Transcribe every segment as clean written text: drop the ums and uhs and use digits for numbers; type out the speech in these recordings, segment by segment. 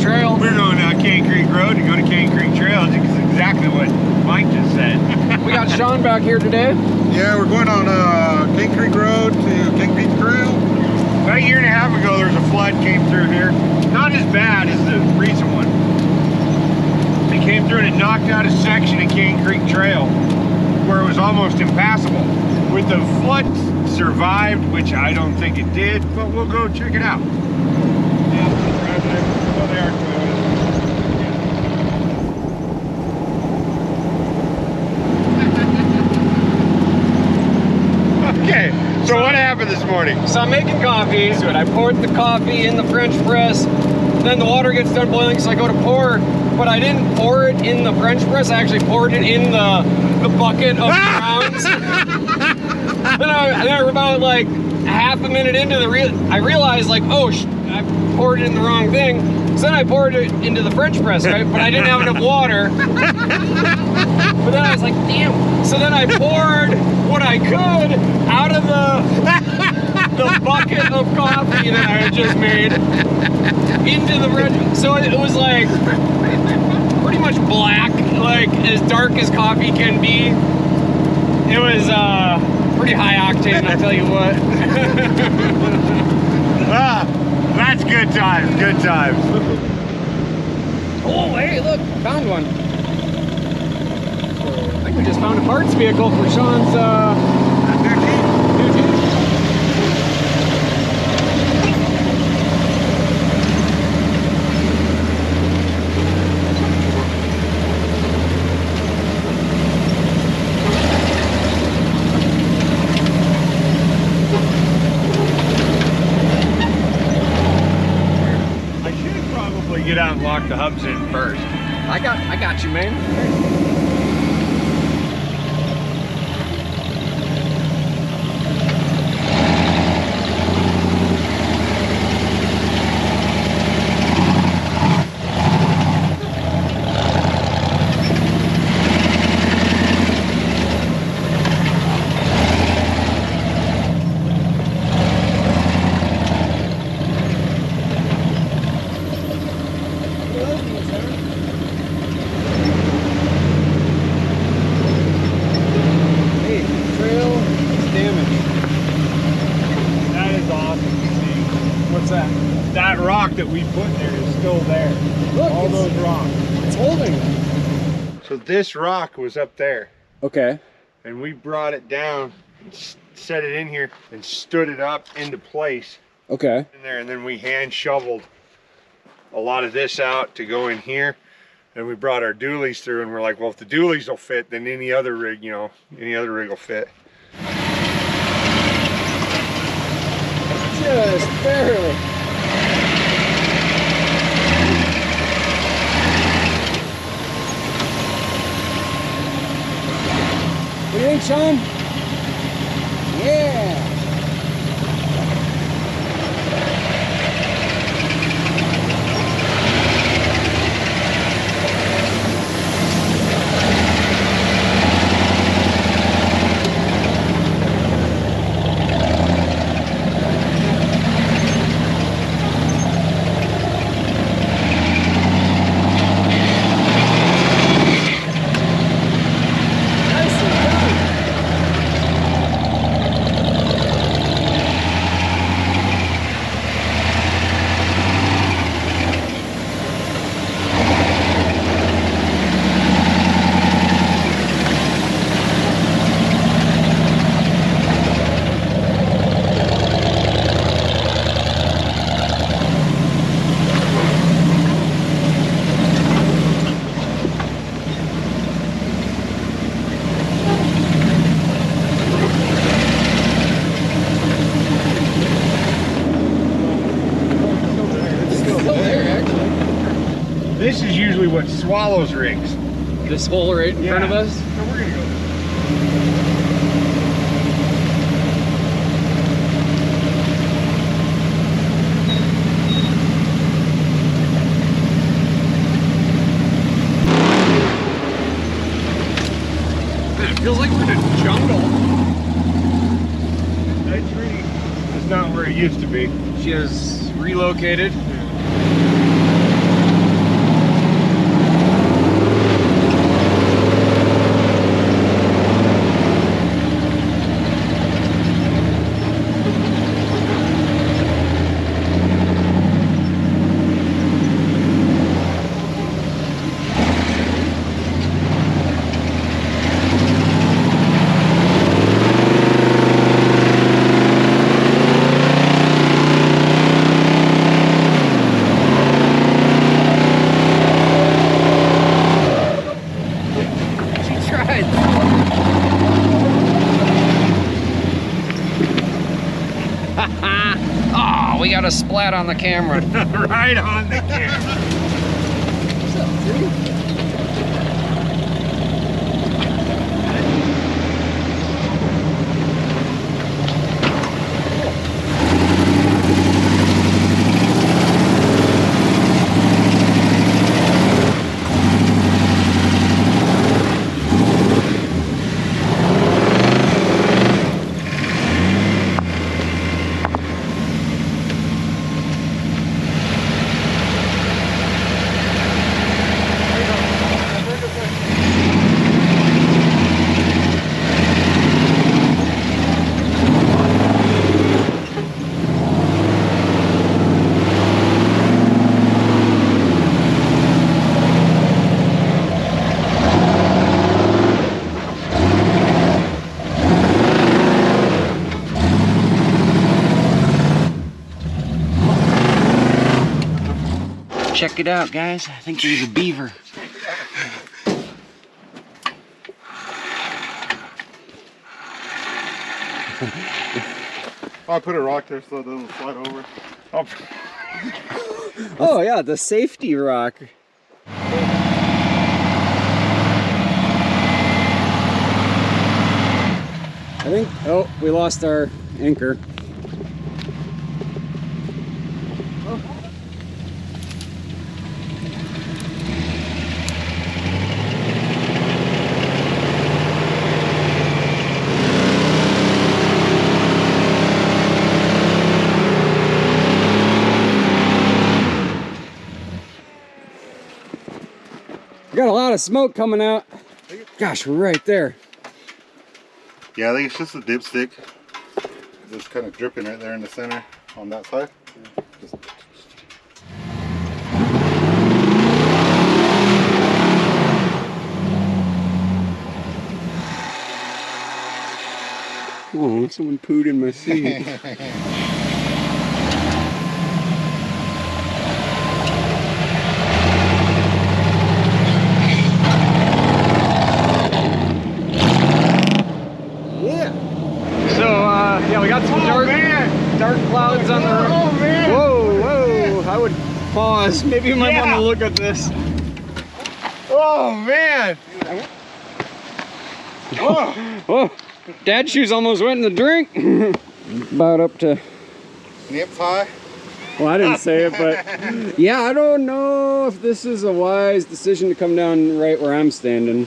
Trail. We're going down Kane Creek Road to go to Kane Creek Trail. It's exactly what Mike just said. We got Sean back here today. Yeah, we're going on Kane Creek Road to Kane Creek Trail. About a year and a half ago, there was a flood came through here. Not as bad as the recent one. It came through and it knocked out a section of Kane Creek Trail where it was almost impassable. With the flood survived, which I don't think it did, but we'll go check it out. Yeah, right there. Oh, they are Toyotas. Okay, so what happened this morning? So I'm making coffee. So I poured the coffee in the French press. Then the water gets done boiling, so I go to pour, but I didn't pour it in the French press. I actually poured it in the bucket of grounds. Then I about like half a minute into I realized like, oh, I poured it in the wrong thing. So then I poured it into the French press, right? But I didn't have enough water. But then I was like, damn. So then I poured what I could out of the bucket of coffee that I had just made into the French. So it was like pretty much black, like as dark as coffee can be. It was pretty high octane, I'll tell you what. That's good times, good times. Oh, hey, look, found one. I think we just found a parts vehicle for Sean's new Jeep. Get out and lock the hubs in first. I got you, man. That rock that we put there is still there. Look, all those rocks. It's holding. So this rock was up there. Okay. And we brought it down, and set it in here, and stood it up into place. Okay. In there, and then we hand shoveled a lot of this out to go in here. And we brought our dualies through, and we're like, well, if the dualies will fit, then any other rig, any other rig will fit. Just barely. What do you think, Sean? Yeah. This is usually what swallows rigs. This hole right in front of us? So we're gonna go. Man, it feels like we're in a jungle. That tree is not where it used to be. She has relocated. Oh, we got a splat on the camera. Right on the camera. What's up, dude? Check it out, guys. I think there's a beaver. I put a rock there so it doesn't slide over. Oh yeah, the safety rock. I think, oh, we lost our anchor. We got a lot of smoke coming out. Gosh, we're right there. Yeah, I think it's just a dipstick. It's kind of dripping right there in the center on that side. Just... Oh, someone pooed in my seat. Yeah, we got some dark clouds on the road. Oh man! Whoa, I would pause. Maybe you might want to look at this. Oh man! Whoa, Dad's shoes almost went in the drink. About up to... Nips high. Well, I didn't say it, but yeah, I don't know if this is a wise decision to come down right where I'm standing.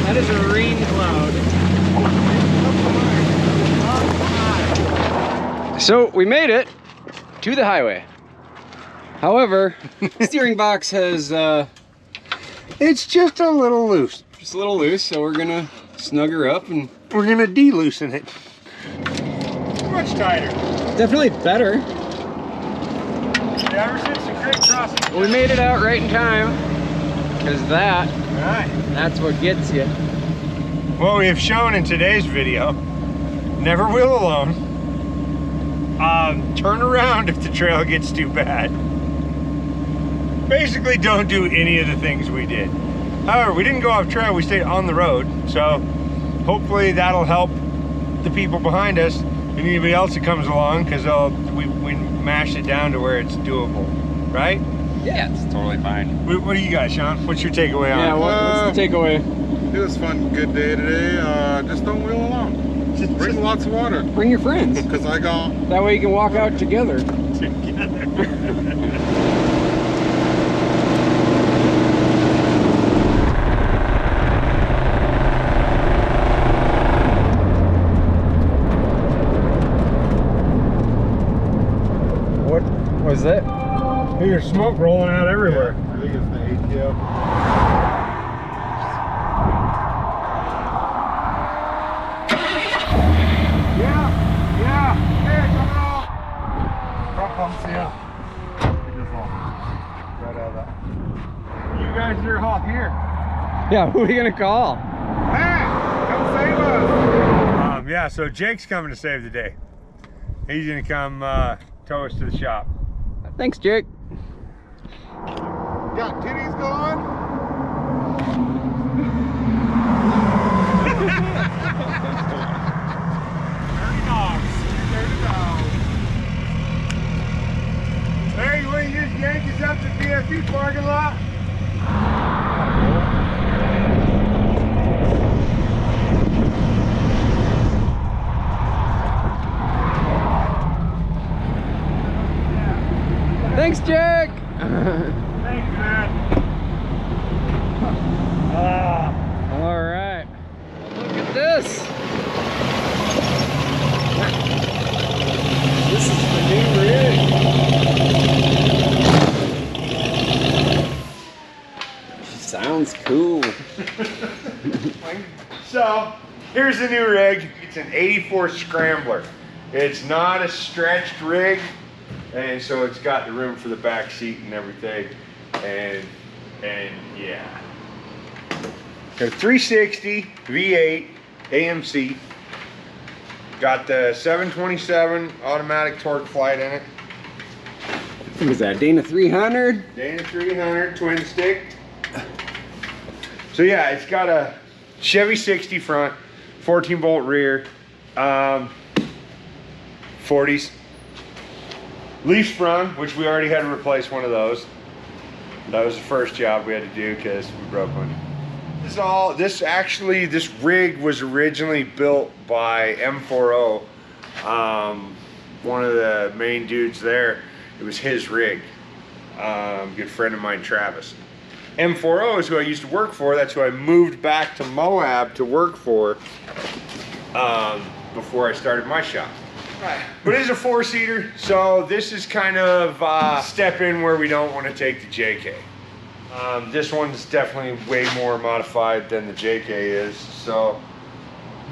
That is a rain cloud. So we made it to the highway. However, steering box has It's just a little loose. just a little loose, so we're gonna snug her up and We're gonna de-loosen it. Much tighter. definitely better. Yeah, ever since the creek crossing. Well, we made it out right in time, because Right. that's what gets you. What we have shown in today's video, never wheel alone. Turn around if the trail gets too bad. Basically, don't do any of the things we did. However, we didn't go off trail, we stayed on the road. So hopefully that'll help the people behind us and anybody else that comes along, because we mashed it down to where it's doable, right? Yeah, it's totally fine. What do you got, Sean? What's your takeaway on Yeah, it? what's the takeaway? It was fun, good day today. Just don't wheel alone. Bring lots of water. Bring your friends. Because I got... That way you can walk out together. Together. Is it? There's smoke rolling out everywhere. I think it's the ATF. Yeah. Hey, coming off. Front pumps, yeah. Just right out of that. You guys are off here. Yeah, who are we gonna call? Hey, come save us. Yeah, so Jake's coming to save the day. He's gonna come tow us to the shop. Thanks, Jake. Got titties going? Dirty dogs. Dirty dogs. Hey, you want to just yank us up to BFE parking lot? Thanks, Jake. Thanks, man. All right. Look at this. This is the new rig. Sounds cool. So, here's the new rig. It's an 84 Scrambler. It's not a stretched rig, and so it's got the room for the back seat and everything. And yeah. So 360 V8 AMC. Got the 727 automatic torque flight in it. What is that, Dana 300? Dana 300 twin stick. So yeah, it's got a Chevy 60 front, 14 bolt rear, 40s. Leaf sprung, which we already had to replace one of those. That was the first job we had to do because we broke one. This rig was originally built by M40. One of the main dudes there, it was his rig. Good friend of mine, Travis. M40 is who I used to work for. That's who I moved back to Moab to work for before I started my shop. Right. But it is a 4-seater, so this is kind of a step in where we don't want to take the JK. This one's definitely way more modified than the JK is. So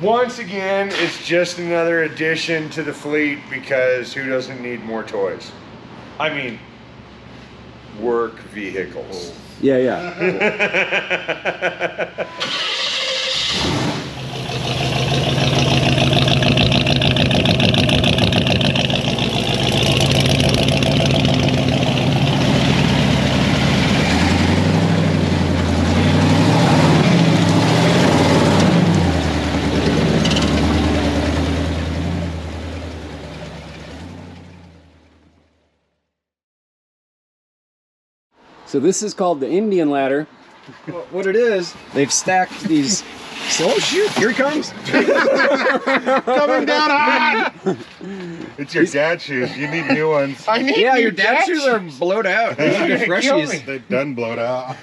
once again, it's just another addition to the fleet because who doesn't need more toys? I mean, work vehicles. Yeah. So this is called the Indian ladder. What it is, they've stacked these. Oh shoot! Here he comes. Coming down hard! It's your dad's shoes. You need new ones. I need Yeah, your dad's shoes are blowed out. These are the freshies. They're done blowed out.